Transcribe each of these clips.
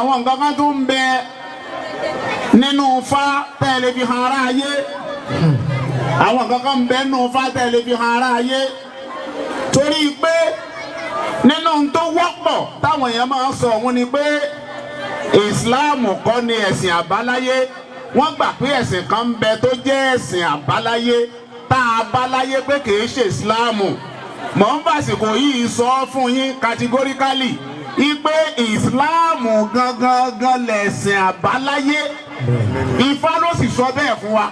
àwọn nǹkan kan tó ń bẹ nínú Ifá tẹ́lẹ̀ fi hàn ara ayé àwọn nǹkan kan ń bẹ nínú Ifá tẹ́lẹ̀ fi hàn ara ayé torí pé nínú tó wọ́pọ̀ táwọn èèyàn máa ń sọ òun ni pé Islam kọ́ ni ẹ̀sìn àbáláyé wọ́n gbà pé ẹ̀sìn kan ń bẹ tó jẹ́ ẹ̀sìn àbáláyé tá a bá láyé pé kìí ṣe Islam mọ̀ ń fàsìkò yìí sọ fún yín categorically ipe Islam gangan lẹ̀sìn àbáláyé Ifá ló sì sọ bẹ́ẹ̀ fún wa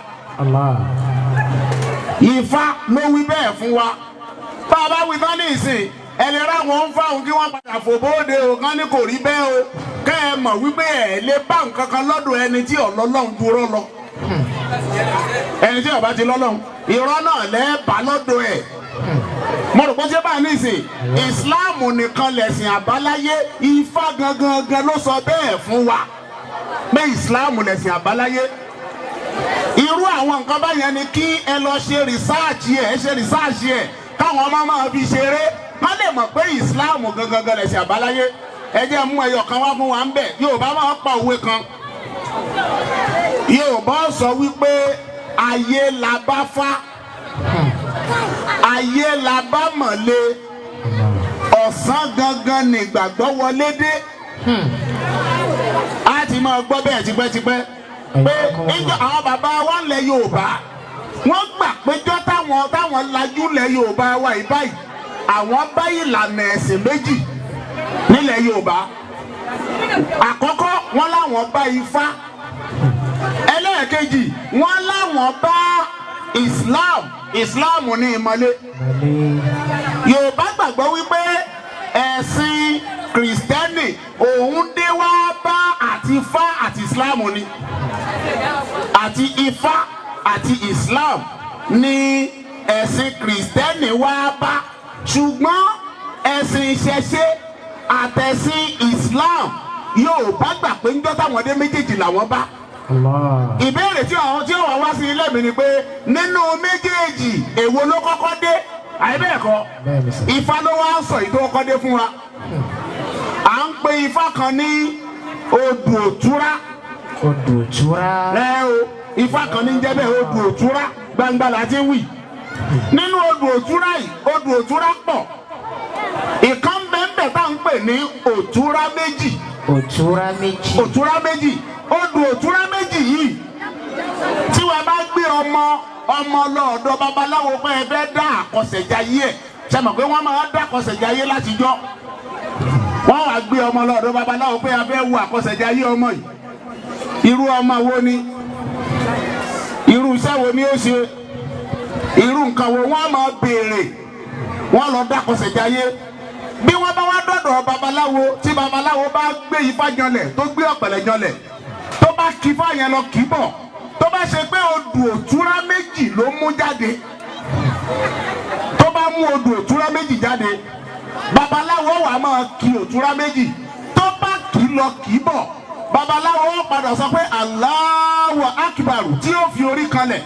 Ifá ló wí bẹ́ẹ̀ fún wa bá a bá wí tán ní ìsìn ẹni ráwọn ń fáwọn kí wọ́n padà fò bóde o kán ní kò rí bẹ́ẹ̀ o kẹ́ ẹ mọ̀ wípé ẹ̀ lè bá nǹkan kan lọ́dọ̀ ẹni tí ọlọ́lọ́run dúró lọ ẹni tí ọba ti lọ́lọ́run irọ́ náà lẹ́ẹ̀bà lọ́dọ̀ ẹ̀ mo rò pé ṣé bá ní ìsìn Ìsìláàmù nìkan lẹ̀sìn àbáláyé Ifá gangan ló sọ bẹ́ẹ̀ fún wa pé Ìsìláàmù lẹ̀sìn àbáláyé irú àwọn nǹkan báyẹn ni kí ẹ lọ ṣe rìsáàjì ẹ̀ káwọn ọmọ máa fi ṣeré wọ́n lè mọ̀ pé Ìsìláàmù gangan lẹ̀sìn àbáláyé ẹ jẹ́ mú ẹyọ kan wá fún wa ń bẹ̀ Yorùbá máa pa òwe kan Yorùbá sọ wípé ayé la bá fá ayé la bá mọ̀lé ọ̀sán gangan nìgbàgbọ́ wọlé dé a ti máa gbọ́ bẹ́ẹ̀ tipẹ́tipẹ́ pé ìjọ àwọn bàbá wa ń lẹ Yorùbá wọ́n gbà péjọ táwọn lajú lẹ Yorùbá wa yìí báyìí àwọn bá ìlànà ẹ̀sìn méjì nílẹ̀ Yorùbá àkọ́kọ́ wọ́n láwọn bá Ifá ẹlẹ́ẹ̀kejì wọ́n láwọn bá Islam ní ìmọ̀lé Yorùbá gbàgbọ́ wípé ẹ̀sìn Kìrìsìtẹ́nì òun dé wá bá àti Ifá àti Islam ni àti Ifá àti Islam ní ẹ̀sìn Kìrìsìtẹ́nì wá bá ṣùgbọ́n ẹ̀sìn ìṣẹ̀ṣe àtẹ̀sìn Islam Yorùbá gbà pé ńjọ́ táwọn dé méjèèjì làwọn bá. ìbéèrè tí àwọn tí wọ́n wá sí ilé mi ni pé nínú méjèèjì èwo ló kọ́kọ́ dé àìbẹ́ẹ̀kọ́ Ifá ló wá ń sọ èyí tó kọ́kọ́ dé fún wa à ń pe Ifá kan ní odù òtúrá. odù òtúrá. ẹ o Ifá kan ní jẹ́ bẹ́ẹ̀ odù òtúrá gbangba la ti ń wì nínú odù òtúrá yìí odù òtúrá pọ̀ ìkan bẹ́ẹ̀ tá à ń pè ní òtúrá méjì. òtúrá méjì. òtúrá méjì odù òtúrá méjì yìí tí wàá bá gbé ọmọ lọ́ọ̀dọ̀ babaláwo pé ẹ fẹ́ dá àkọsẹ̀jayé ẹ̀ ṣe mọ̀ pé wọ́n máa dá àkọsẹ̀jayé látijọ́ wọ́n wàá gbé ọmọ lọ́ọ̀dọ̀ babaláwo pé ẹ fẹ́ wo àkọsẹ̀jayé ọmọ yìí irú ọmọ wo ni irú iṣẹ́ wo ni ó ṣe irú nǹkan wo wọ́n máa béèrè wọ́n lọ dá àkọsẹ̀jayé bí wọ́n bá wá dọ̀dọ̀ babaláwo tí babaláwo bá gbé Ifá janlẹ̀ tó gbé ọ̀pẹ̀lẹ̀ janlẹ̀ tó bá kí Ifá yẹn lọ kì í bọ̀ tó bá ṣe pé odù òtúrá méjì ló mú jáde tó bá mú odù òtúrá méjì jáde babaláwo wà máa kí òtúrá méjì tó bá kì í lọ kì í bọ̀ babaláwo padà sọ pé Allahu Akbar tí ó fi orí kanlẹ̀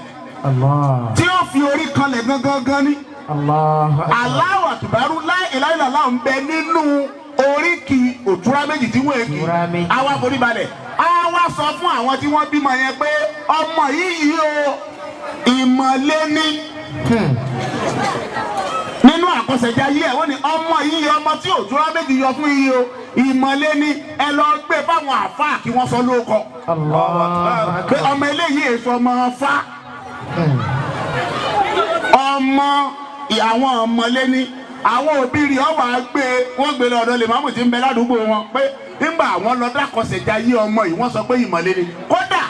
tí ó fi orí kanlẹ̀ gangan ní Allahu Akbar la ilaha illallah ń bẹ nínú oríkì òtúrá méjì tí wọ́n èkì àwa forí balẹ̀ àwa sọ fún àwọn tí wọ́n bímọ yẹn pé ọmọ yìí o ìmọ̀lé ní nínú àkọsẹ̀jayé ẹ̀ wọ́n ní ọmọ yìí ọmọ tí òtúrá méjì yọ fún yìí o ìmọ̀lé ní ẹ lọ gbé fáwọn àfáà kí wọ́n sọ lóko pé ọmọ eléyìí èso ọmọ fá ọmọ àwọn ọmọlé ní àwọn òbí rí ọwọ́ àgbẹ̀ wọ́n gbé lọ ọ̀dọ̀ lèmọ́mù tí ń bẹ ládùúgbò wọn pé nígbà àwọn lọ dákọ̀sẹ̀jayé ọmọ yìí wọ́n sọ pé ìmọ̀lé ni kódà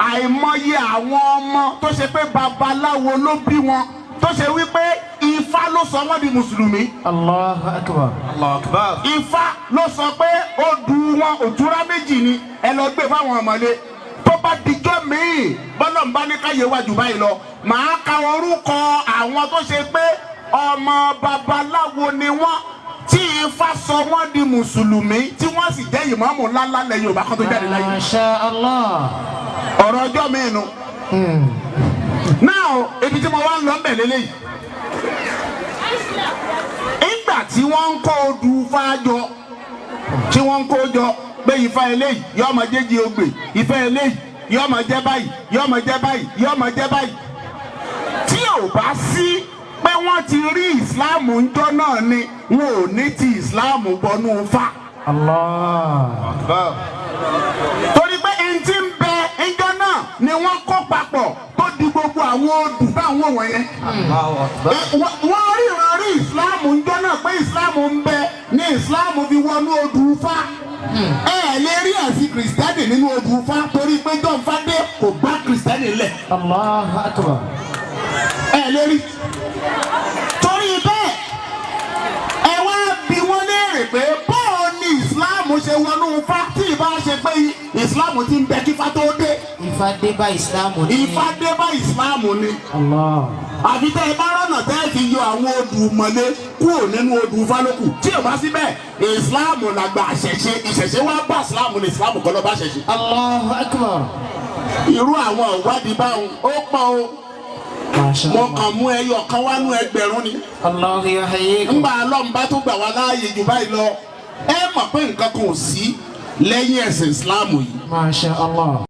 àìmọye àwọn ọmọ tó ṣe pé babaláwo ló bí wọn tó ṣe wípé Ifá ló sọ wọ́n di mùsùlùmí. Allahu Akbar. Allahu Akbar. Ifá ló sọ pé odù wọn òtúrá méjì ni ẹ lọ gbé fáwọn ọmọlé tó bá dijọ́ míì bọ́lọ̀ ń bá ní káyé wájú báyìí lọ màá ka orúkọ àwọn tó ṣe pé ọmọ babaláwo ni wọ́n tí Ifá sọ wọ́n di mùsùlùmí tí wọ́n sì jẹ́ ìmáàmù ńláńlá lẹ́yìn Yorùbá kan tó jáde láyé. Masha Allah. ọ̀rọ̀ ọjọ́ mi nu. Now ibi tí mo wá ń lọ ń bẹ̀ lélẹ́yìí. Ìgbà tí wọ́n ń kó odù Ifá jọ tí wọ́n ń kó jọ pé ifá eléyìí yóò máa jẹ́jì ogbè ifá eléyìí yóò máa jẹ́ báyìí yóò máa jẹ́ báyìí yóò máa jẹ́ báyìí. tí ò bá sí pé wọ́n ti rí ìsìláàmù ńjọ́ náà ni wọn ò ní ti ìsìláàmù bọnú fa. Allah. torí pé ẹni tí ń bẹ ńjọ́ náà ni wọ́n kó papọ̀ tó di gbogbo àwọn odù táwọn wọ̀nyẹn. wọ́n ríran rí ìsìláàmù ńjọ́ náà pé ìsìláàmù ń bẹ ní ìsìláàmù fi wọnú odù fa. ẹ lè rí ẹ̀sìn kìrìsìtẹ́nì nínú odù fa torí pé John Fadé kò gbá kìrìsìtẹ́nì lẹ̀. Allahu akbar. ẹ lè rí torí bẹ́ẹ̀ ẹ wá bi wọ́n léèrè pé báwo ni ìsìláàmù ṣe wọnú fa tí ìbá ṣe pé ìsìláàmù ti ń bẹ kí fa tó dé. Ifá dé bá ìsìlámù ní. Ifá dé bá ìsìláàmù ni. Allah. àfi tẹ́ ẹ bá rọ̀nà tẹ́ ẹ fi yọ àwọn odù mọ̀lẹ́ kúrò nínú odù fálókù tí ò bá síbẹ̀ ìsìláàmù làgbà àṣẹṣe ìṣẹ̀ṣe wá bá ìsìláàmù ní ìsìláàmù kọ́ ló bá ṣẹ̀ṣe. Allahu akbar. irú àwọn ìwádìí báwọn ó pọ̀ o mo kàn mú ẹyọ kan wá nú ẹgbẹ̀rún ni. Allahu yahyikum. ńgbà ọlọ́mbà tó gbà wá láàyè jù báyìí lọ ẹ mọ̀ pé nǹkan kan ò sí lẹ́yìn ẹ̀sìn ìsìláàmù yìí. Masha Allah.